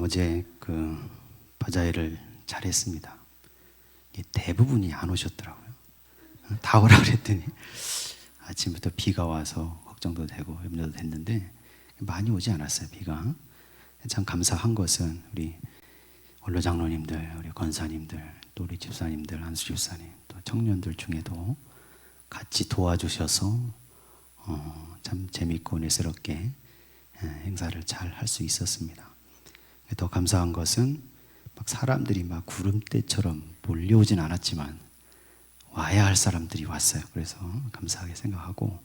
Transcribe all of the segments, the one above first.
어제 그 바자회를 잘했습니다. 대부분이 안 오셨더라고요. 다 오라 그랬더니 아침부터 비가 와서 걱정도 되고 염려도 됐는데 많이 오지 않았어요. 비가. 참 감사한 것은 우리 원로 장로님들, 우리 권사님들, 또 우리 집사님들, 안수 집사님, 또 청년들 중에도 같이 도와주셔서 참 재밌고 은혜스럽게 행사를 잘 할 수 있었습니다. 더 감사한 것은 막 사람들이 막 구름대처럼 몰려오진 않았지만 와야 할 사람들이 왔어요. 그래서 감사하게 생각하고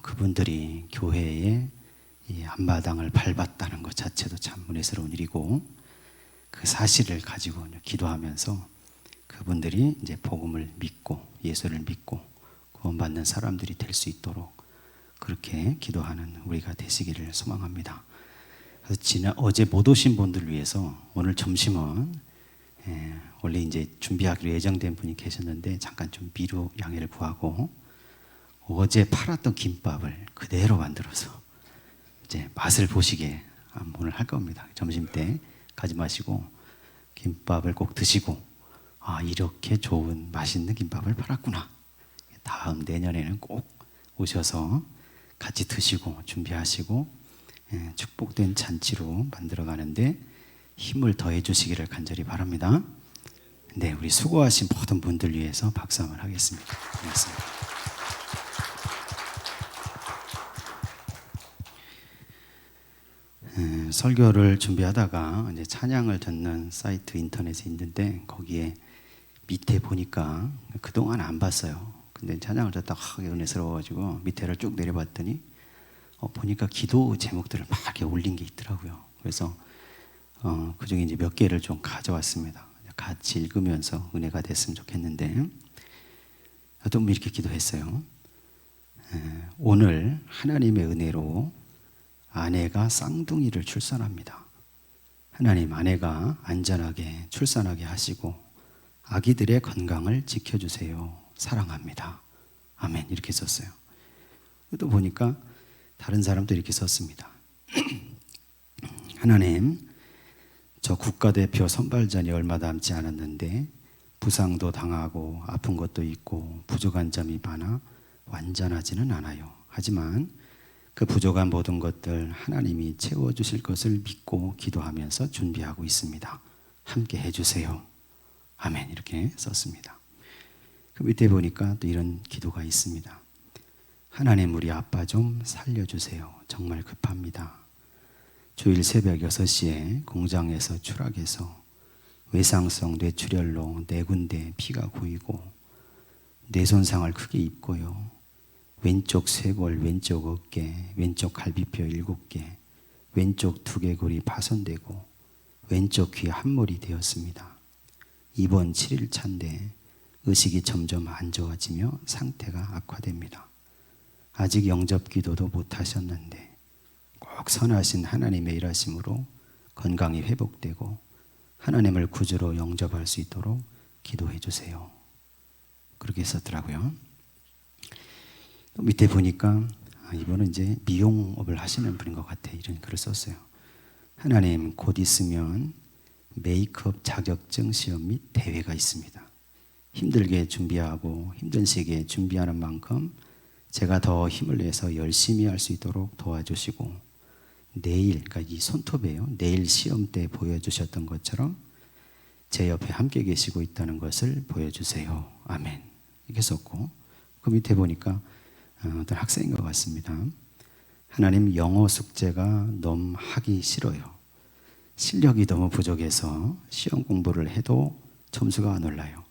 그분들이 교회의 이 앞마당을 밟았다는 것 자체도 참 은혜스러운 일이고, 그 사실을 가지고 기도하면서 그분들이 이제 복음을 믿고 예수를 믿고 구원받는 사람들이 될 수 있도록 그렇게 기도하는 우리가 되시기를 소망합니다. 그래서 어제 못 오신 분들을 위해서 오늘 점심은 원래 이제 준비하기로 예정된 분이 계셨는데 잠깐 좀 미루 양해를 구하고 어제 팔았던 김밥을 그대로 만들어서 이제 맛을 보시게 오늘 할 겁니다. 점심 때 가지 마시고 김밥을 꼭 드시고 이렇게 좋은 맛있는 김밥을 팔았구나. 다음 내년에는 꼭 오셔서 같이 드시고 준비하시고 축복된 잔치로 만들어가는데 힘을 더해 주시기를 간절히 바랍니다. 네, 우리 수고하신 모든 분들 위해서 박수 한번 하겠습니다. 고맙습니다. 설교를 준비하다가 이제 찬양을 듣는 사이트 인터넷에 있는데 거기에 밑에 보니까 그동안 안 봤어요. 근데 찬양을 듣다가 은혜스러워가지고 밑에를 쭉 내려봤더니 보니까 기도 제목들을 막 이렇게 올린 게 있더라고요. 그래서 그 중에 이제 몇 개를 좀 가져왔습니다. 같이 읽으면서 은혜가 됐으면 좋겠는데 또 이렇게 기도했어요. 오늘 하나님의 은혜로 아내가 쌍둥이를 출산합니다. 하나님, 아내가 안전하게 출산하게 하시고 아기들의 건강을 지켜주세요. 사랑합니다. 아멘. 이렇게 썼어요. 또 보니까 다른 사람도 이렇게 썼습니다. 하나님, 저 국가대표 선발전이 얼마 남지 않았는데 부상도 당하고 아픈 것도 있고 부족한 점이 많아 완전하지는 않아요. 하지만 그 부족한 모든 것들 하나님이 채워주실 것을 믿고 기도하면서 준비하고 있습니다. 함께 해주세요. 아멘. 이렇게 썼습니다. 그 밑에 보니까 또 이런 기도가 있습니다. 하나님, 우리 아빠 좀 살려주세요. 정말 급합니다. 주일 새벽 6시에 공장에서 추락해서 외상성 뇌출혈로 4군데 피가 고이고 뇌 손상을 크게 입고요. 왼쪽 쇄골, 왼쪽 어깨, 왼쪽 갈비뼈 7개, 왼쪽 두개골이 파손되고 왼쪽 귀 함몰이 되었습니다. 입원 7일 차인데 의식이 점점 안 좋아지며 상태가 악화됩니다. 아직 영접 기도도 못 하셨는데 꼭 선하신 하나님의 일하심으로 건강이 회복되고 하나님을 구주로 영접할 수 있도록 기도해 주세요. 그렇게 썼더라고요. 또 밑에 보니까 이분은 이제 미용업을 하시는 분인 것 같아. 이런 글을 썼어요. 하나님, 곧 있으면 메이크업 자격증 시험 및 대회가 있습니다. 힘들게 준비하고 힘든 시기에 준비하는 만큼 제가 더 힘을 내서 열심히 할 수 있도록 도와주시고 내일, 그러니까 이 손톱이에요. 내일 시험 때 보여주셨던 것처럼 제 옆에 함께 계시고 있다는 것을 보여주세요. 아멘. 이렇게 썼고 그 밑에 보니까 어떤 학생인 것 같습니다. 하나님, 영어 숙제가 너무 하기 싫어요. 실력이 너무 부족해서 시험 공부를 해도 점수가 안 올라요.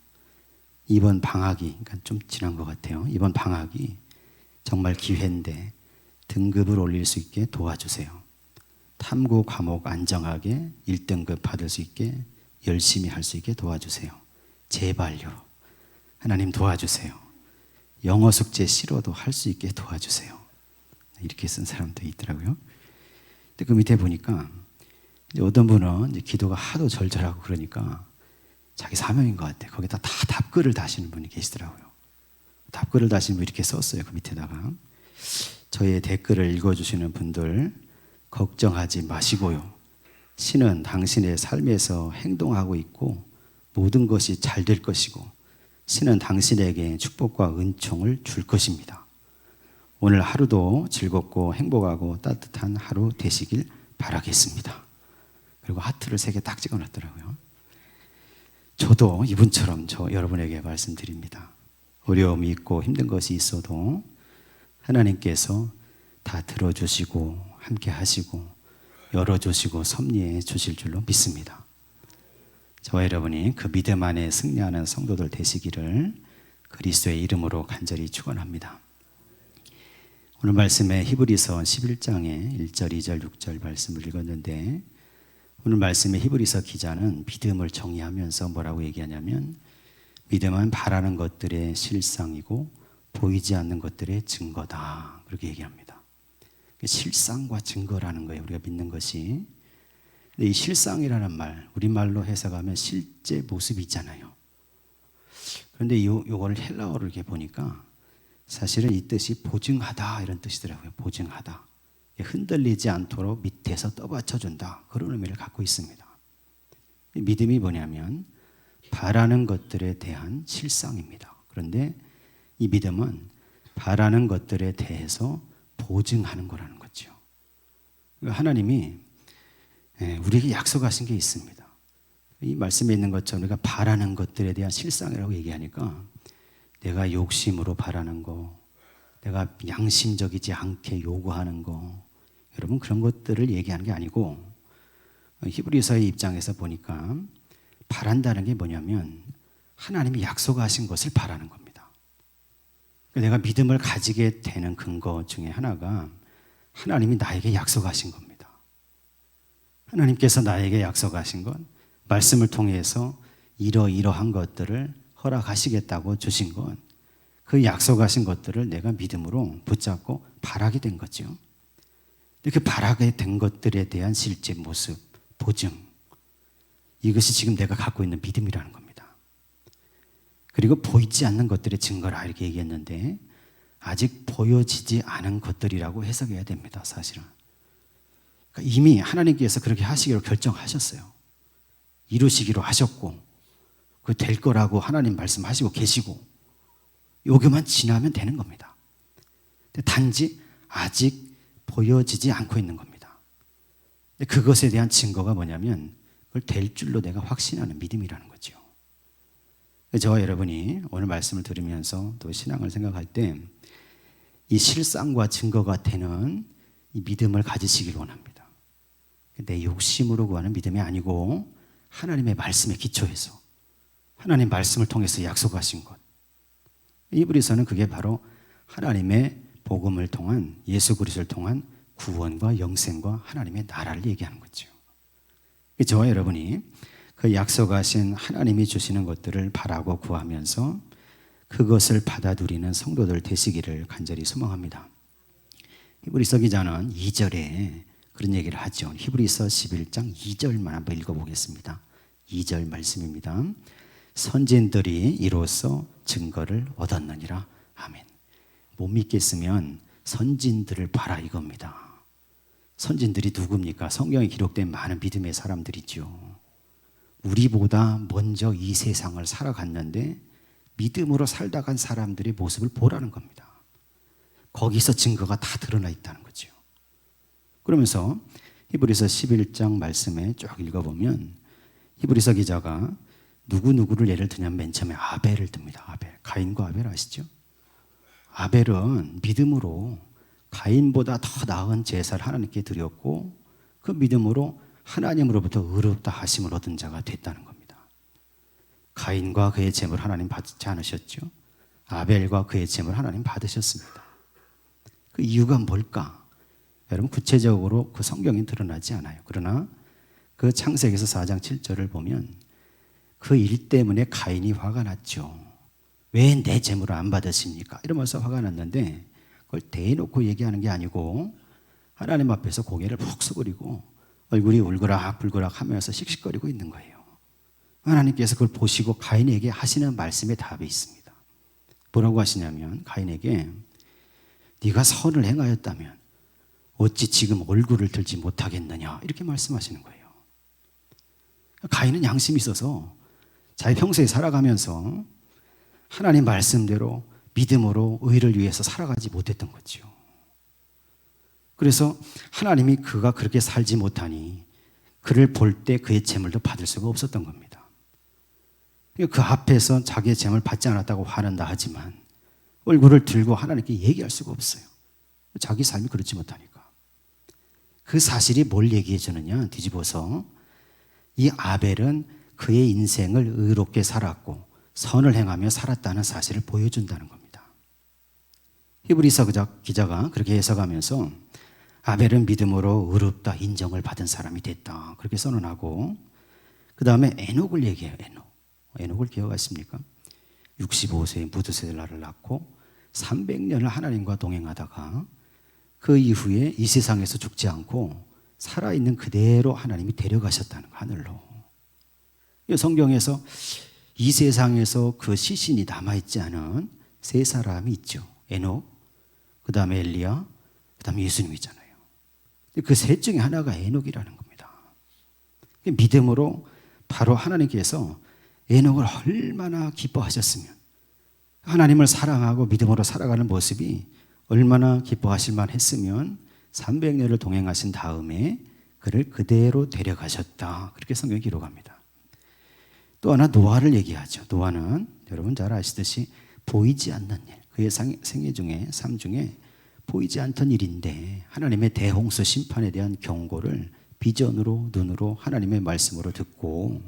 이번 방학이, 그러니까 좀 지난 것 같아요. 이번 방학이 정말 기회인데 등급을 올릴 수 있게 도와주세요. 탐구 과목 안정하게 1등급 받을 수 있게 열심히 할 수 있게 도와주세요. 제발요. 하나님, 도와주세요. 영어 숙제 싫어도 할 수 있게 도와주세요. 이렇게 쓴 사람도 있더라고요. 근데 그 밑에 보니까 어떤 분은 이제 기도가 하도 절절하고 그러니까 자기 사명인 것 같아요. 거기다 다 답글을 다시는 분이 계시더라고요. 답글을 다시는 분이 이렇게 썼어요. 그 밑에다가 저의 댓글을 읽어주시는 분들 걱정하지 마시고요. 신은 당신의 삶에서 행동하고 있고 모든 것이 잘 될 것이고 신은 당신에게 축복과 은총을 줄 것입니다. 오늘 하루도 즐겁고 행복하고 따뜻한 하루 되시길 바라겠습니다. 그리고 하트를 3개 딱 찍어놨더라고요. 저도 이분처럼 여러분에게 말씀드립니다. 어려움이 있고 힘든 것이 있어도 하나님께서 다 들어주시고 함께 하시고 열어주시고 섭리해 주실 줄로 믿습니다. 저와 여러분이 그 믿음 안에 승리하는 성도들 되시기를 그리스도의 이름으로 간절히 축원합니다. 오늘 말씀에 히브리서 11장의 1절, 2절, 6절 말씀을 읽었는데 오늘 말씀에 히브리서 기자는 믿음을 정의하면서 뭐라고 얘기하냐면 믿음은 바라는 것들의 실상이고 보이지 않는 것들의 증거다. 그렇게 얘기합니다. 실상과 증거라는 거예요. 우리가 믿는 것이. 근데 이 실상이라는 말, 우리말로 해석하면 실제 모습이 있잖아요. 그런데 요거를 헬라어로 이렇게 보니까 사실은 이 뜻이 보증하다 이런 뜻이더라고요. 보증하다. 흔들리지 않도록 밑에서 떠받쳐준다. 그런 의미를 갖고 있습니다. 믿음이 뭐냐면 바라는 것들에 대한 실상입니다. 그런데 이 믿음은 바라는 것들에 대해서 보증하는 거라는 거죠. 하나님이 우리에게 약속하신 게 있습니다. 이 말씀에 있는 것처럼 우리가 바라는 것들에 대한 실상이라고 얘기하니까 내가 욕심으로 바라는 거, 내가 양심적이지 않게 요구하는 거, 여러분 그런 것들을 얘기하는 게 아니고 히브리서의 입장에서 보니까 바란다는 게 뭐냐면 하나님이 약속하신 것을 바라는 겁니다. 내가 믿음을 가지게 되는 근거 중에 하나가 하나님이 나에게 약속하신 겁니다. 하나님께서 나에게 약속하신 건 말씀을 통해서 이러이러한 것들을 허락하시겠다고 주신 건 그 약속하신 것들을 내가 믿음으로 붙잡고 바라게 된 거죠. 그 바라게 된 것들에 대한 실제 모습, 보증, 이것이 지금 내가 갖고 있는 믿음이라는 겁니다. 그리고 보이지 않는 것들의 증거라 이렇게 얘기했는데 아직 보여지지 않은 것들이라고 해석해야 됩니다. 사실은 그러니까 이미 하나님께서 그렇게 하시기로 결정하셨어요. 이루시기로 하셨고 그 될 거라고 하나님 말씀하시고 계시고 요기만 지나면 되는 겁니다. 단지 아직 보여지지 않고 있는 겁니다. 그것에 대한 증거가 뭐냐면 그걸 될 줄로 내가 확신하는 믿음이라는 거죠. 저와 여러분이 오늘 말씀을 들으면서 또 신앙을 생각할 때 이 실상과 증거가 되는 이 믿음을 가지시길 원합니다. 내 욕심으로 구하는 믿음이 아니고 하나님의 말씀에 기초해서 하나님 말씀을 통해서 약속하신 것. 히브리서는 그게 바로 하나님의 복음을 통한 예수 그리스도를 통한 구원과 영생과 하나님의 나라를 얘기하는 거죠. 저와 여러분이 그 약속하신 하나님이 주시는 것들을 바라고 구하면서 그것을 받아 누리는 성도들 되시기를 간절히 소망합니다. 히브리서 기자는 2절에 그런 얘기를 하죠. 히브리서 11장 2절만 한번 읽어보겠습니다. 2절 말씀입니다. 선진들이 이로써 증거를 얻었느니라. 아멘. 못 믿겠으면 선진들을 봐라 이겁니다. 선진들이 누굽니까? 성경에 기록된 많은 믿음의 사람들이죠. 우리보다 먼저 이 세상을 살아갔는데 믿음으로 살다 간 사람들의 모습을 보라는 겁니다. 거기서 증거가 다 드러나 있다는 거죠. 그러면서 히브리서 11장 말씀에 쭉 읽어보면 히브리서 기자가 누구누구를 예를 드냐면 맨 처음에 아벨을 듭니다. 아벨. 가인과 아벨 아시죠? 아벨은 믿음으로 가인보다 더 나은 제사를 하나님께 드렸고 그 믿음으로 하나님으로부터 의롭다 하심을 얻은 자가 됐다는 겁니다. 가인과 그의 제물 하나님 받지 않으셨죠? 아벨과 그의 제물 하나님 받으셨습니다. 그 이유가 뭘까? 여러분 구체적으로 그 성경에 드러나지 않아요. 그러나 그 창세기에서 4장 7절을 보면 그 일 때문에 가인이 화가 났죠. 왜 내 제물을 안 받으십니까? 이러면서 화가 났는데 그걸 대놓고 얘기하는 게 아니고 하나님 앞에서 고개를 푹 숙이고 얼굴이 울그락불그락 하면서 씩씩거리고 있는 거예요. 하나님께서 그걸 보시고 가인에게 하시는 말씀에 답이 있습니다. 뭐라고 하시냐면 가인에게 네가 선을 행하였다면 어찌 지금 얼굴을 들지 못하겠느냐 이렇게 말씀하시는 거예요. 가인은 양심이 있어서 자기 평소에 살아가면서 하나님 말씀대로 믿음으로 의를 위해서 살아가지 못했던 거죠. 그래서 하나님이 그가 그렇게 살지 못하니 그를 볼 때 그의 재물도 받을 수가 없었던 겁니다. 그 앞에서 자기의 재물 받지 않았다고 화낸다 하지만 얼굴을 들고 하나님께 얘기할 수가 없어요. 자기 삶이 그렇지 못하니까. 그 사실이 뭘 얘기해 주느냐, 뒤집어서 이 아벨은 그의 인생을 의롭게 살았고 선을 행하며 살았다는 사실을 보여준다는 겁니다. 히브리서 기자가 그렇게 해석하면서 아벨은 믿음으로 의롭다 인정을 받은 사람이 됐다, 그렇게 선언하고, 그 다음에 에녹을 얘기해요. 에녹을 기억하십니까? 65세에 무드셀라를 낳고 300년을 하나님과 동행하다가 그 이후에 이 세상에서 죽지 않고 살아있는 그대로 하나님이 데려가셨다는 거, 하늘로. 성경에서 이 세상에서 그 시신이 남아있지 않은 세 사람이 있죠. 에녹, 그 다음에 엘리야, 그 다음에 예수님이잖아요. 그 셋 중에 하나가 에녹이라는 겁니다. 믿음으로 바로 하나님께서 에녹을 얼마나 기뻐하셨으면, 하나님을 사랑하고 믿음으로 살아가는 모습이 얼마나 기뻐하실 만했으면 300년을 동행하신 다음에 그를 그대로 데려가셨다, 그렇게 성경이 기록합니다. 또 하나 노아를 얘기하죠. 노아는 여러분 잘 아시듯이 보이지 않는 일, 그의 생애 중에, 삶 중에 보이지 않던 일인데 하나님의 대홍수 심판에 대한 경고를 비전으로, 눈으로, 하나님의 말씀으로 듣고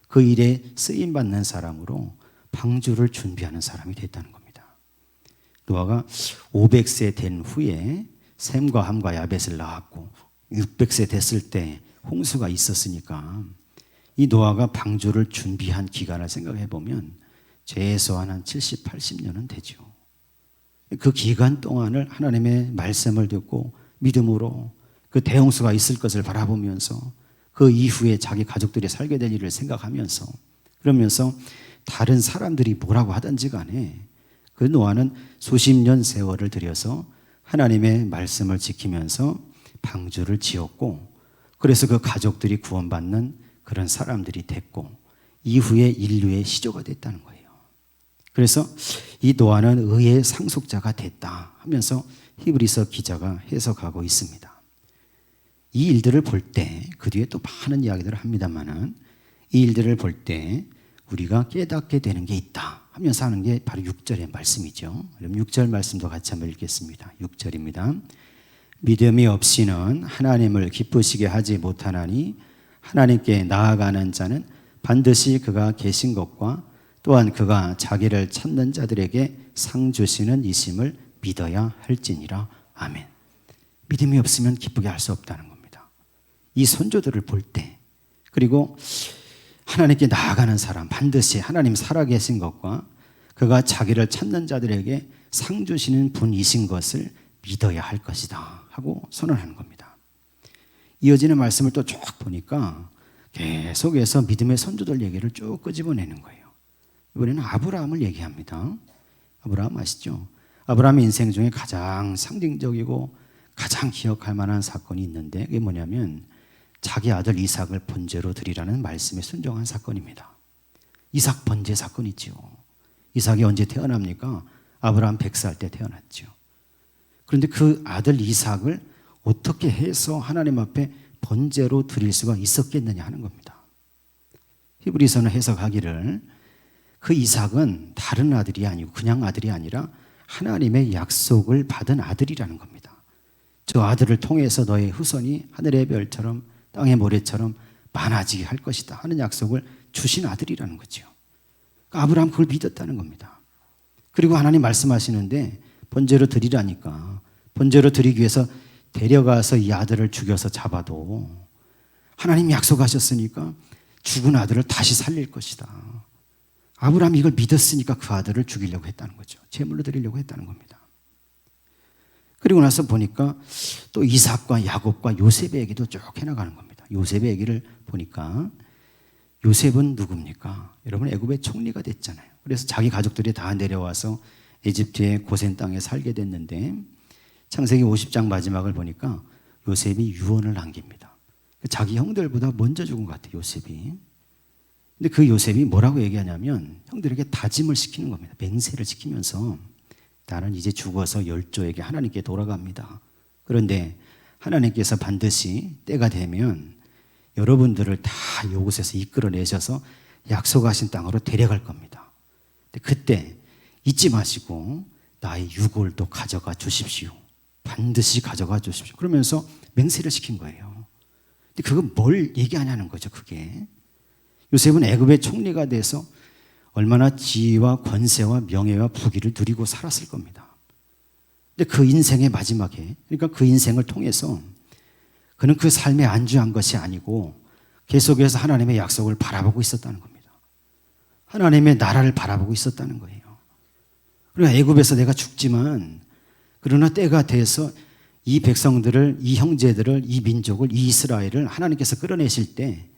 그 일에 쓰임받는 사람으로 방주를 준비하는 사람이 됐다는 겁니다. 노아가 500세 된 후에 셈과 함과 야벳을 낳았고 600세 됐을 때 홍수가 있었으니까 이 노아가 방주를 준비한 기간을 생각해 보면 최소한 한 70, 80년은 되죠. 그 기간 동안을 하나님의 말씀을 듣고 믿음으로 그 대홍수가 있을 것을 바라보면서 그 이후에 자기 가족들이 살게 될 일을 생각하면서, 그러면서 다른 사람들이 뭐라고 하든지 간에 그 노아는 수십 년 세월을 들여서 하나님의 말씀을 지키면서 방주를 지었고, 그래서 그 가족들이 구원받는 그런 사람들이 됐고 이후에 인류의 시조가 됐다는 거예요. 그래서 이 노아는 의의 상속자가 됐다 하면서 히브리서 기자가 해석하고 있습니다. 이 일들을 볼 때, 그 뒤에 또 많은 이야기들을 합니다만은 이 일들을 볼 때 우리가 깨닫게 되는 게 있다 하면서 하는 게 바로 6절의 말씀이죠. 그럼 6절 말씀도 같이 한번 읽겠습니다. 6절입니다. 믿음이 없이는 하나님을 기쁘시게 하지 못하나니 하나님께 나아가는 자는 반드시 그가 계신 것과 또한 그가 자기를 찾는 자들에게 상 주시는 이심을 믿어야 할지니라. 아멘. 믿음이 없으면 기쁘게 할 수 없다는 겁니다. 이 선조들을 볼 때, 그리고 하나님께 나아가는 사람, 반드시 하나님 살아계신 것과 그가 자기를 찾는 자들에게 상 주시는 분이신 것을 믿어야 할 것이다 하고 선언하는 겁니다. 이어지는 말씀을 또 쭉 보니까 계속해서 믿음의 선조들 얘기를 쭉 끄집어내는 거예요. 이번에는 아브라함을 얘기합니다. 아브라함 아시죠? 아브라함의 인생 중에 가장 상징적이고 가장 기억할 만한 사건이 있는데, 그게 뭐냐면 자기 아들 이삭을 번제로 드리라는 말씀에 순종한 사건입니다. 이삭 번제 사건이죠. 이삭이 언제 태어납니까? 아브라함 100살 때 태어났죠. 그런데 그 아들 이삭을 어떻게 해서 하나님 앞에 번제로 드릴 수가 있었겠느냐 하는 겁니다. 히브리서는 해석하기를 그 이삭은 다른 아들이 아니고 그냥 아들이 아니라 하나님의 약속을 받은 아들이라는 겁니다. 저 아들을 통해서 너의 후손이 하늘의 별처럼 땅의 모래처럼 많아지게 할 것이다 하는 약속을 주신 아들이라는 거죠. 그러니까 아브라함 그걸 믿었다는 겁니다. 그리고 하나님 말씀하시는데 번제로 드리라니까, 번제로 드리기 위해서 데려가서 이 아들을 죽여서 잡아도 하나님이 약속하셨으니까 죽은 아들을 다시 살릴 것이다. 아브라함이 이걸 믿었으니까 그 아들을 죽이려고 했다는 거죠. 제물로 드리려고 했다는 겁니다. 그리고 나서 보니까 또 이삭과 야곱과 요셉의 얘기도 쭉 해나가는 겁니다. 요셉의 얘기를 보니까 요셉은 누굽니까? 여러분 애굽의 총리가 됐잖아요. 그래서 자기 가족들이 다 내려와서 에집트의 고센 땅에 살게 됐는데 창세기 50장 마지막을 보니까 요셉이 유언을 남깁니다. 자기 형들보다 먼저 죽은 것 같아요, 요셉이. 근데 그 요셉이 뭐라고 얘기하냐면 형들에게 다짐을 시키는 겁니다. 맹세를 시키면서 나는 이제 죽어서 열조에게 하나님께 돌아갑니다. 그런데 하나님께서 반드시 때가 되면 여러분들을 다 이곳에서 이끌어내셔서 약속하신 땅으로 데려갈 겁니다. 근데 그때 잊지 마시고 나의 유골도 가져가 주십시오. 반드시 가져가 주십시오. 그러면서 맹세를 시킨 거예요. 근데 그거 뭘 얘기하냐는 거죠, 그게. 요셉은 애굽의 총리가 돼서 얼마나 지위와 권세와 명예와 부귀를 누리고 살았을 겁니다. 근데 그 인생의 마지막에, 그러니까 그 인생을 통해서 그는 그 삶에 안주한 것이 아니고 계속해서 하나님의 약속을 바라보고 있었다는 겁니다. 하나님의 나라를 바라보고 있었다는 거예요. 그러니까 애굽에서 내가 죽지만 그러나 때가 돼서 이 백성들을, 이 형제들을, 이 민족을, 이 이스라엘을 하나님께서 끌어내실 때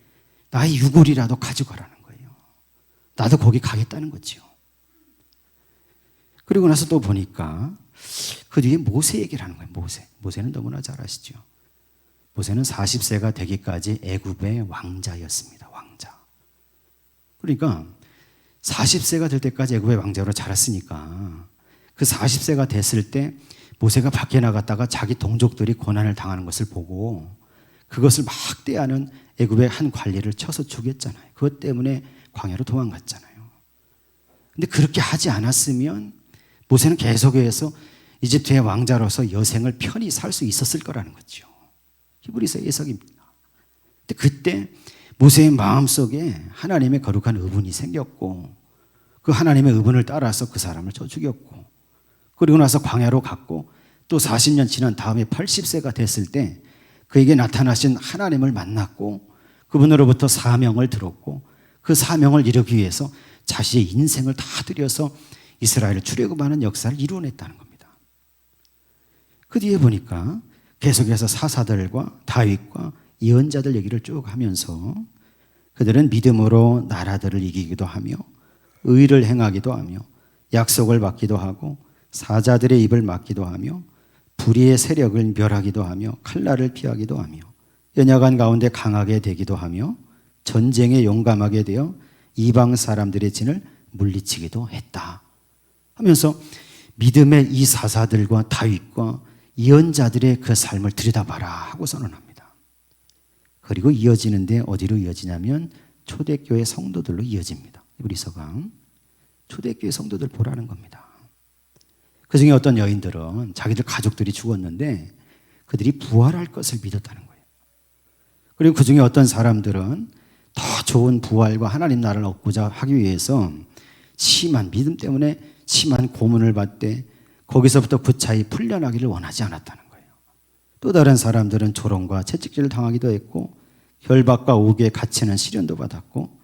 나의 유골이라도 가져가라는 거예요. 나도 거기 가겠다는 거지요. 그리고 나서 또 보니까 그 뒤에 모세 얘기를 하는 거예요. 모세는 너무나 잘 아시죠. 모세는 40세가 되기까지 애굽의 왕자였습니다. 왕자. 그러니까 40세가 될 때까지 애굽의 왕자로 자랐으니까 그 40세가 됐을 때 모세가 밖에 나갔다가 자기 동족들이 고난을 당하는 것을 보고 그것을 막대하는 애굽의 한 관리를 쳐서 죽였잖아요. 그것 때문에 광야로 도망갔잖아요. 근데 그렇게 하지 않았으면 모세는 계속해서 이집트의 왕자로서 여생을 편히 살 수 있었을 거라는 거죠. 히브리서 해석입니다. 근데 그때 모세의 마음속에 하나님의 거룩한 의분이 생겼고 그 하나님의 의분을 따라서 그 사람을 쳐 죽였고 그리고 나서 광야로 갔고 또 40년 지난 다음에 80세가 됐을 때 그에게 나타나신 하나님을 만났고 그분으로부터 사명을 들었고 그 사명을 이루기 위해서 자신의 인생을 다 들여서 이스라엘을 출애굽하는 역사를 이루어냈다는 겁니다. 그 뒤에 보니까 계속해서 사사들과 다윗과 예언자들 얘기를 쭉 하면서 그들은 믿음으로 나라들을 이기기도 하며 의를 행하기도 하며 약속을 받기도 하고 사자들의 입을 막기도 하며 불의의 세력을 멸하기도 하며 칼날을 피하기도 하며 연약한 가운데 강하게 되기도 하며 전쟁에 용감하게 되어 이방 사람들의 진을 물리치기도 했다 하면서 믿음의 이 사사들과 다윗과 예언자들의 그 삶을 들여다봐라 하고 선언합니다. 그리고 이어지는데 어디로 이어지냐면 초대교회 성도들로 이어집니다. 히브리서가 초대교회 성도들 보라는 겁니다. 그 중에 어떤 여인들은 자기들 가족들이 죽었는데 그들이 부활할 것을 믿었다는 거예요. 그리고 그 중에 어떤 사람들은 더 좋은 부활과 하나님 나라를 얻고자 하기 위해서 심한 믿음 때문에 심한 고문을 받되 거기서부터 그 차이 풀려나기를 원하지 않았다는 거예요. 또 다른 사람들은 조롱과 채찍질을 당하기도 했고 결박과 옥에 갇히는 시련도 받았고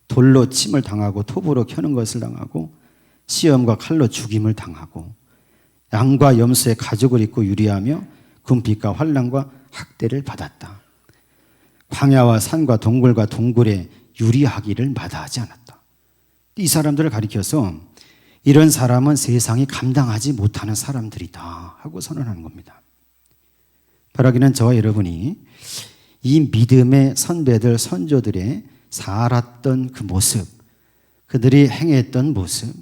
돌로 침을 당하고 톱으로 켜는 것을 당하고 시험과 칼로 죽임을 당하고 양과 염소의 가죽을 입고 유리하며 군핍과 환난과 학대를 받았다. 광야와 산과 동굴과 동굴에 유리하기를 마다하지 않았다. 이 사람들을 가리켜서 이런 사람은 세상이 감당하지 못하는 사람들이다 하고 선언하는 겁니다. 바라기는 저와 여러분이 이 믿음의 선배들, 선조들의 살았던 그 모습, 그들이 행했던 모습,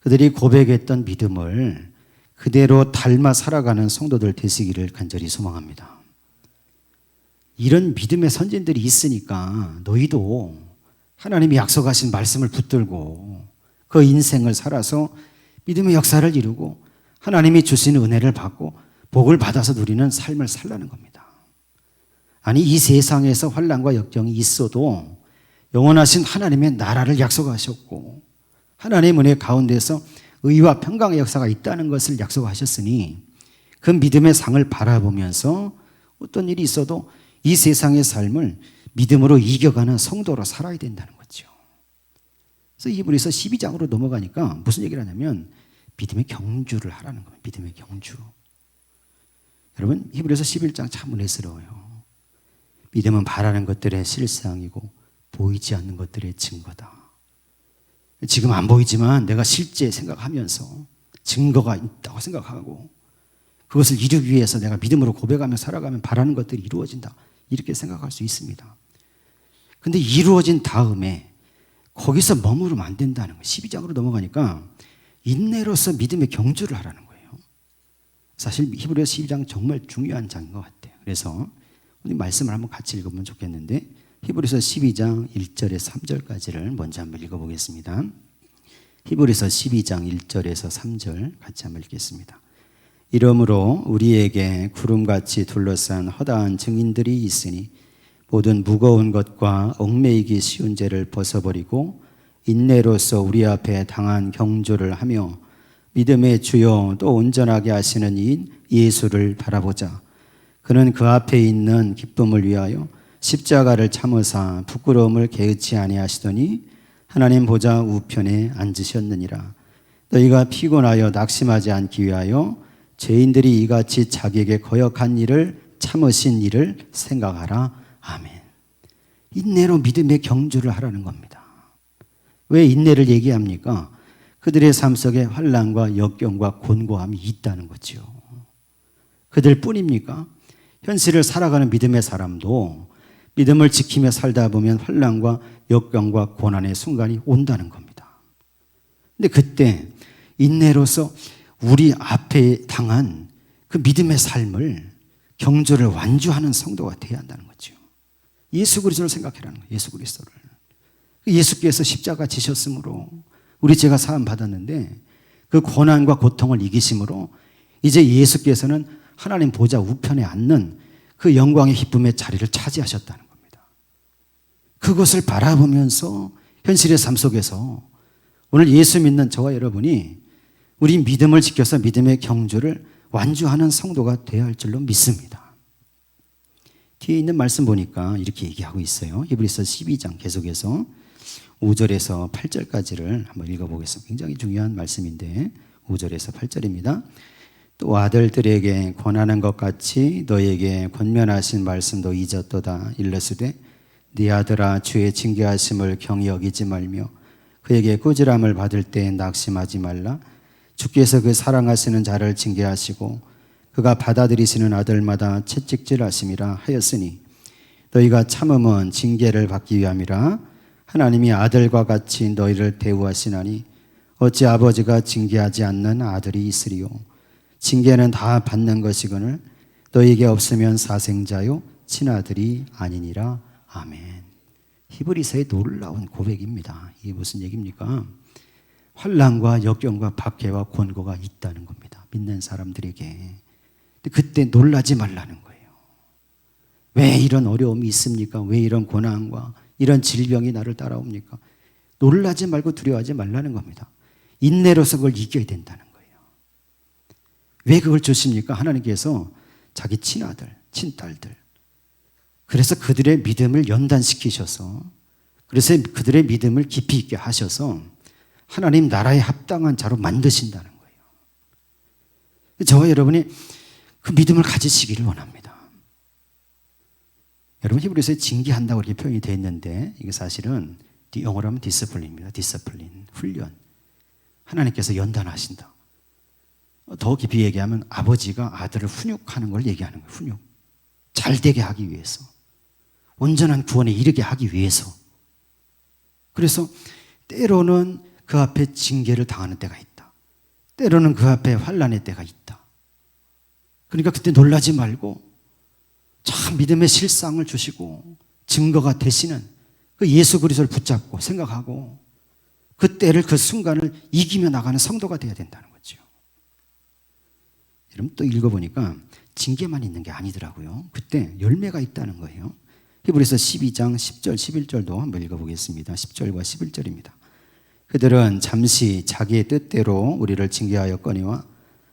그들이 고백했던 믿음을 그대로 닮아 살아가는 성도들 되시기를 간절히 소망합니다. 이런 믿음의 선진들이 있으니까 너희도 하나님이 약속하신 말씀을 붙들고 그 인생을 살아서 믿음의 역사를 이루고 하나님이 주신 은혜를 받고 복을 받아서 누리는 삶을 살라는 겁니다. 아니 이 세상에서 환난과 역경이 있어도 영원하신 하나님의 나라를 약속하셨고 하나님의 은혜 가운데서 의와 평강의 역사가 있다는 것을 약속하셨으니 그 믿음의 상을 바라보면서 어떤 일이 있어도 이 세상의 삶을 믿음으로 이겨가는 성도로 살아야 된다는 거죠. 그래서 히브리서 12장으로 넘어가니까 무슨 얘기를 하냐면 믿음의 경주를 하라는 거예요. 믿음의 경주. 여러분 히브리서 11장 참 은혜스러워요. 믿음은 바라는 것들의 실상이고 보이지 않는 것들의 증거다. 지금 안 보이지만 내가 실제 생각하면서 증거가 있다고 생각하고 그것을 이루기 위해서 내가 믿음으로 고백하며 살아가면 바라는 것들이 이루어진다. 이렇게 생각할 수 있습니다. 근데 이루어진 다음에 거기서 머무르면 안 된다는 거예요. 12장으로 넘어가니까 인내로서 믿음의 경주를 하라는 거예요. 사실 히브리서 12장 정말 중요한 장인 것 같아요. 그래서 우리 말씀을 한번 같이 읽어보면 좋겠는데 히브리서 12장 1절에서 3절까지를 먼저 한번 읽어보겠습니다. 히브리서 12장 1절에서 3절 같이 한번 읽겠습니다. 이러므로 우리에게 구름같이 둘러싼 허다한 증인들이 있으니 모든 무거운 것과 얽매이기 쉬운 죄를 벗어버리고 인내로서 우리 앞에 당한 경주를 하며 믿음의 주요 또 온전하게 하시는 이인 예수를 바라보자. 그는 그 앞에 있는 기쁨을 위하여 십자가를 참으사 부끄러움을 개의치 아니하시더니 하나님 보좌 우편에 앉으셨느니라. 너희가 피곤하여 낙심하지 않기 위하여 죄인들이 이같이 자기에게 거역한 일을 참으신 일을 생각하라. 아멘. 인내로 믿음의 경주를 하라는 겁니다. 왜 인내를 얘기합니까? 그들의 삶 속에 환난과 역경과 곤고함이 있다는 거죠. 그들 뿐입니까? 현실을 살아가는 믿음의 사람도 믿음을 지키며 살다 보면 환난과 역경과 고난의 순간이 온다는 겁니다. 근데 그때 인내로서 우리 앞에 당한 그 믿음의 삶을 경주를 완주하는 성도가 되어야 한다는 거죠. 예수 그리스도를 생각해라는 거예요. 예수 그리스도를. 예수께서 십자가 지셨으므로 우리 죄가 사함 받았는데 그 고난과 고통을 이기심으로 이제 예수께서는 하나님 보좌 우편에 앉는 그 영광의 기쁨의 자리를 차지하셨다는 겁니다. 그것을 바라보면서 현실의 삶 속에서 오늘 예수 믿는 저와 여러분이 우리 믿음을 지켜서 믿음의 경주를 완주하는 성도가 되어야 할 줄로 믿습니다. 뒤에 있는 말씀 보니까 이렇게 얘기하고 있어요. 히브리서 12장 계속해서 5절에서 8절까지를 한번 읽어보겠습니다. 굉장히 중요한 말씀인데 5절에서 8절입니다. 또 아들들에게 권하는 것 같이 너에게 권면하신 말씀도 잊었도다. 일러스되 네 아들아 주의 징계하심을 경히 여기지 말며 그에게 꾸지람을 받을 때 낙심하지 말라. 주께서 그 사랑하시는 자를 징계하시고 그가 받아들이시는 아들마다 채찍질하심이라 하였으니 너희가 참음은 징계를 받기 위함이라. 하나님이 아들과 같이 너희를 대우하시나니 어찌 아버지가 징계하지 않는 아들이 있으리요. 징계는 다 받는 것이거늘 너희에게 없으면 사생자요 친아들이 아니니라. 아멘. 히브리서의 놀라운 고백입니다. 이게 무슨 얘기입니까? 환난과 역경과 박해와 곤고가 있다는 겁니다. 믿는 사람들에게. 근데 그때 놀라지 말라는 거예요. 왜 이런 어려움이 있습니까? 왜 이런 고난과 이런 질병이 나를 따라옵니까? 놀라지 말고 두려워하지 말라는 겁니다. 인내로서 그걸 이겨야 된다는 거예요. 왜 그걸 주십니까? 하나님께서 자기 친아들, 친딸들. 그래서 그들의 믿음을 연단시키셔서 그래서 그들의 믿음을 깊이 있게 하셔서 하나님 나라에 합당한 자로 만드신다는 거예요. 저와 여러분이 그 믿음을 가지시기를 원합니다. 여러분 히브리서에 징계한다고 이렇게 표현이 되어 있는데 이게 사실은 영어로 하면 디스플린입니다. 디스플린, 훈련. 하나님께서 연단하신다. 더 깊이 얘기하면 아버지가 아들을 훈육하는 걸 얘기하는 거예요. 훈육. 잘 되게 하기 위해서. 온전한 구원에 이르게 하기 위해서. 그래서 때로는 그 앞에 징계를 당하는 때가 있다. 때로는 그 앞에 환난의 때가 있다. 그러니까 그때 놀라지 말고 참 믿음의 실상을 주시고 증거가 되시는 그 예수 그리스도를 붙잡고 생각하고 그 때를 그 순간을 이기며 나가는 성도가 되어야 된다는 거죠. 여러분 또 읽어보니까 징계만 있는 게 아니더라고요. 그때 열매가 있다는 거예요. 히브리서 12장 10절 11절도 한번 읽어보겠습니다. 10절과 11절입니다. 그들은 잠시 자기의 뜻대로 우리를 징계하였거니와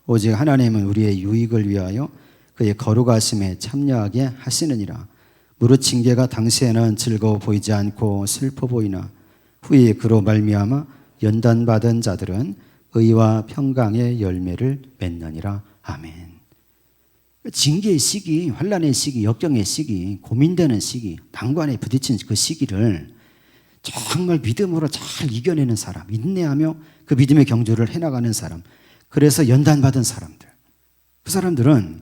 오직 하나님은 우리의 유익을 위하여 그의 거룩하심에 참여하게 하시느니라. 무릇 징계가 당시에는 즐거워 보이지 않고 슬퍼 보이나 후에 그로 말미암아 연단받은 자들은 의와 평강의 열매를 맺느니라. 아멘. 징계의 시기, 환난의 시기, 역경의 시기, 고민되는 시기, 난관에 부딪힌 그 시기를 정말 믿음으로 잘 이겨내는 사람, 인내하며 그 믿음의 경주를 해나가는 사람, 그래서 연단받은 사람들, 그 사람들은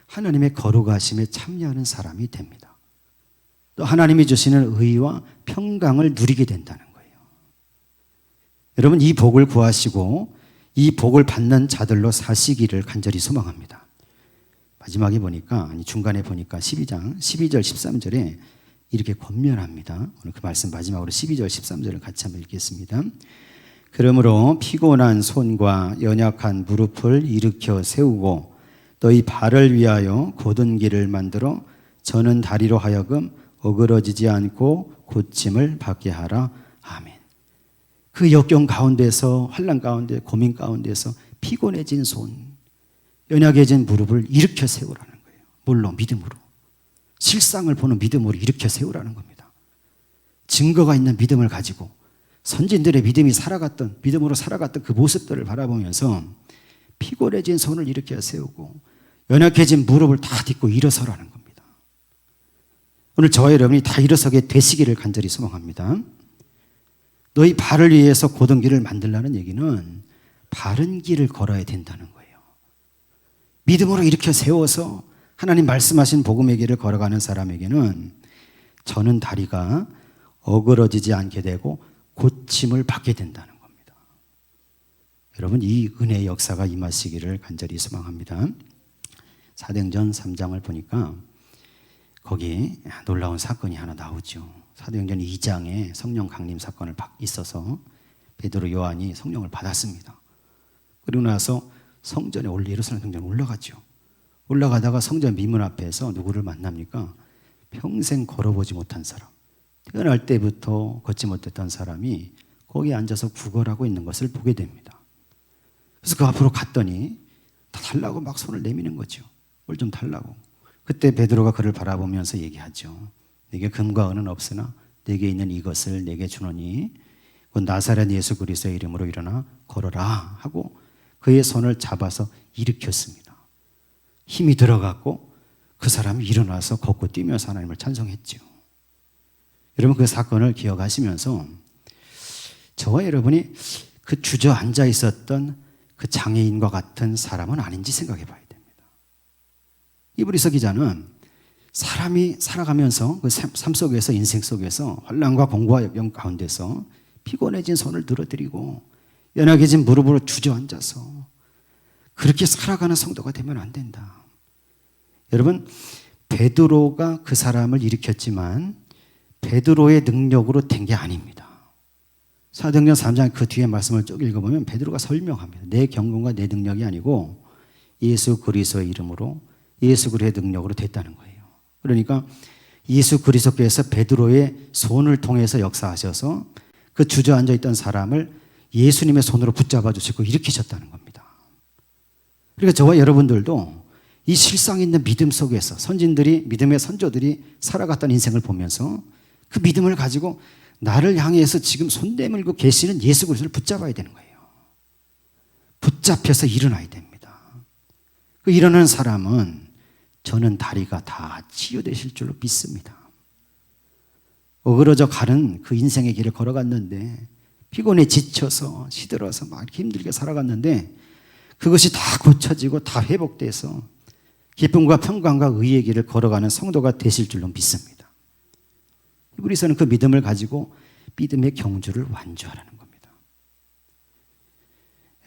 하나님의 거룩하심에 참여하는 사람이 됩니다. 또 하나님이 주시는 의와 평강을 누리게 된다는 거예요. 여러분, 이 복을 구하시고 이 복을 받는 자들로 사시기를 간절히 소망합니다. 마지막에 보니까, 중간에 보니까 12장 12절 13절에 이렇게 권면합니다. 오늘 그 말씀 마지막으로 12절 13절을 같이 한번 읽겠습니다. 그러므로 피곤한 손과 연약한 무릎을 일으켜 세우고 너희 발을 위하여 곧은 길을 만들어 저는 다리로 하여금 어그러지지 않고 고침을 받게 하라. 아멘. 그 역경 가운데서, 환난 가운데, 고민 가운데서 피곤해진 손, 연약해진 무릎을 일으켜 세우라는 거예요. 물론 믿음으로, 실상을 보는 믿음으로 일으켜 세우라는 겁니다. 증거가 있는 믿음을 가지고 선진들의 믿음으로 살아갔던 그 모습들을 바라보면서 피곤해진 손을 일으켜 세우고 연약해진 무릎을 다 딛고 일어서라는 겁니다. 오늘 저와 여러분이 다 일어서게 되시기를 간절히 소망합니다. 너희 발을 위해서 곧은 길을 만들라는 얘기는 바른 길을 걸어야 된다는 거예요. 믿음으로 일으켜 세워서 하나님 말씀하신 복음의 길을 걸어가는 사람에게는 저는 다리가 어그러지지 않게 되고 고침을 받게 된다는 겁니다. 여러분, 이 은혜의 역사가 임하시기를 간절히 소망합니다. 사도행전 3장을 보니까 거기 놀라운 사건이 하나 나오죠. 사도행전 2장에 성령 강림 사건을 있어서 베드로, 요한이 성령을 받았습니다. 그리고 나서 예루살렘 성전에 올라갔죠. 올라가다가 성전 미문 앞에서 누구를 만납니까? 평생 걸어보지 못한 사람, 태어날 때부터 걷지 못했던 사람이 거기에 앉아서 구걸하고 있는 것을 보게 됩니다. 그래서 그 앞으로 갔더니 다 달라고 막 손을 내미는 거죠. 뭘 좀 달라고. 그때 베드로가 그를 바라보면서 얘기하죠. 내게 금과 은은 없으나 내게 있는 이것을 내게 주노니 곧 나사렛 예수 그리스도의 이름으로 일어나 걸어라 하고 그의 손을 잡아서 일으켰습니다. 힘이 들어갔고 그 사람이 일어나서 걷고 뛰면서 하나님을 찬송했죠. 여러분, 그 사건을 기억하시면서 저와 여러분이 그 주저앉아 있었던 그 장애인과 같은 사람은 아닌지 생각해 봐야 됩니다. 히브리서 기자는 사람이 살아가면서 그 삶 속에서, 인생 속에서 환난과 공고와 역경 가운데서 피곤해진 손을 들어드리고 연약해진 무릎으로 주저앉아서 그렇게 살아가는 성도가 되면 안 된다. 여러분, 베드로가 그 사람을 일으켰지만 베드로의 능력으로 된 게 아닙니다. 사도행전 3장 그 뒤에 말씀을 쭉 읽어보면 베드로가 설명합니다. 내 경건과 내 능력이 아니고 예수 그리스도의 이름으로, 예수 그리스도의 능력으로 됐다는 거예요. 그러니까 예수 그리스도께서 베드로의 손을 통해서 역사하셔서 그 주저앉아 있던 사람을 예수님의 손으로 붙잡아 주시고 일으키셨다는 겁니다. 그러니까 저와 여러분들도 이 실상 있는 믿음 속에서 선진들이, 믿음의 선조들이 살아갔던 인생을 보면서 그 믿음을 가지고 나를 향해서 지금 손 내밀고 계시는 예수 그리스도를 붙잡아야 되는 거예요. 붙잡혀서 일어나야 됩니다. 그 일어나는 사람은 저는 다리가 다 치유되실 줄로 믿습니다. 어그러져 가는 그 인생의 길을 걸어갔는데 피곤에 지쳐서 시들어서 막 힘들게 살아갔는데 그것이 다 고쳐지고 다 회복돼서 기쁨과 평강과 의의 길을 걸어가는 성도가 되실 줄로 믿습니다. 히브리서는 그 믿음을 가지고 믿음의 경주를 완주하라는 겁니다.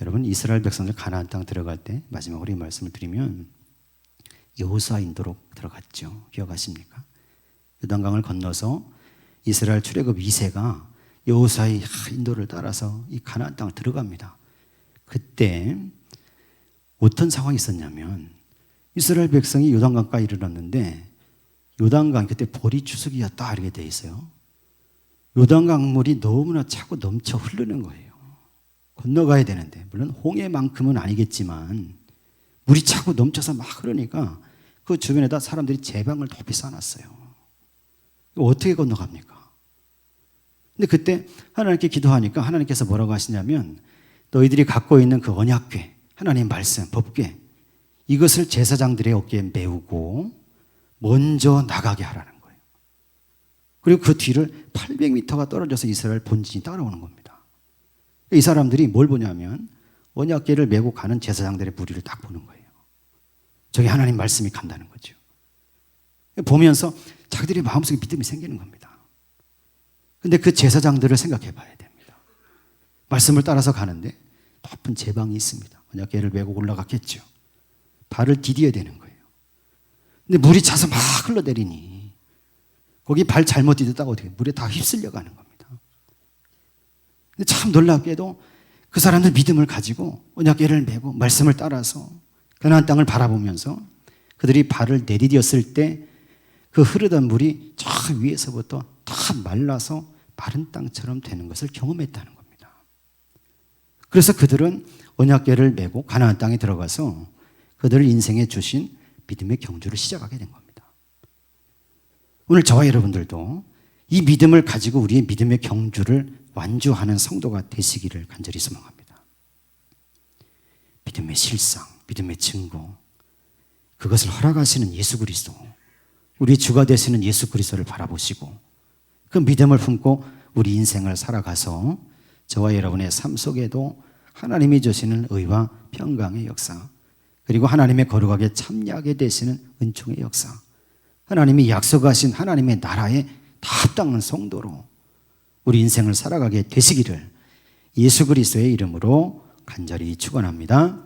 여러분, 이스라엘 백성들 가나안 땅 들어갈 때 마지막으로 이 말씀을 드리면 여호수아 인도로 들어갔죠. 기억하십니까? 요단강을 건너서 이스라엘 출애굽 2세가 여호수아의 인도를 따라서 이 가나안 땅을 들어갑니다. 그때 어떤 상황이 있었냐면 이스라엘 백성이 요단강가에 이르렀는데 요단강 그때 보리 추수기였다 이렇게 돼 있어요. 요단강 물이 너무나 차고 넘쳐 흐르는 거예요. 건너가야 되는데 물론 홍해만큼은 아니겠지만 물이 차고 넘쳐서 막 흐르니까 그 주변에다 사람들이 제방을 높이 쌓아놨어요. 어떻게 건너갑니까? 근데 그때 하나님께 기도하니까 하나님께서 뭐라고 하시냐면 너희들이 갖고 있는 그 언약궤, 하나님의 말씀, 법궤 이것을 제사장들의 어깨에 메우고 먼저 나가게 하라는 거예요. 그리고 그 뒤를 800m가 떨어져서 이스라엘 본진이 따라오는 겁니다. 이 사람들이 뭘 보냐면 언약궤를 메고 가는 제사장들의 무리를 딱 보는 거예요. 저기 하나님 말씀이 간다는 거죠. 보면서 자기들의 마음속에 믿음이 생기는 겁니다. 근데 그 제사장들을 생각해 봐야 됩니다. 말씀을 따라서 가는데 높은 제방이 있습니다. 언약궤를 메고 올라갔겠죠. 발을 디뎌야 되는 거예요. 근데 물이 차서 막 흘러내리니 거기 발 잘못 디뎠다가 어떻게 물에 다 휩쓸려 가는 겁니다. 근데 참 놀랍게도 그 사람들 믿음을 가지고 언약궤를 메고 말씀을 따라서 가나안 땅을 바라보면서 그들이 발을 내디뎠을 때 그 흐르던 물이 저 위에서부터 다 말라서 마른 땅처럼 되는 것을 경험했다는 겁니다. 그래서 그들은 언약궤를 메고 가나안 땅에 들어가서 그들 인생에 주신 믿음의 경주를 시작하게 된 겁니다. 오늘 저와 여러분들도 이 믿음을 가지고 우리의 믿음의 경주를 완주하는 성도가 되시기를 간절히 소망합니다. 믿음의 실상, 믿음의 증거, 그것을 허락하시는 예수 그리스도, 우리 주가 되시는 예수 그리스도를 바라보시고 그 믿음을 품고 우리 인생을 살아가서 저와 여러분의 삶 속에도 하나님이 주시는 의와 평강의 역사, 그리고 하나님의 거룩하게 참여하게 되시는 은총의 역사, 하나님이 약속하신 하나님의 나라에 다 합당한 성도로 우리 인생을 살아가게 되시기를 예수 그리스도의 이름으로 간절히 축원합니다.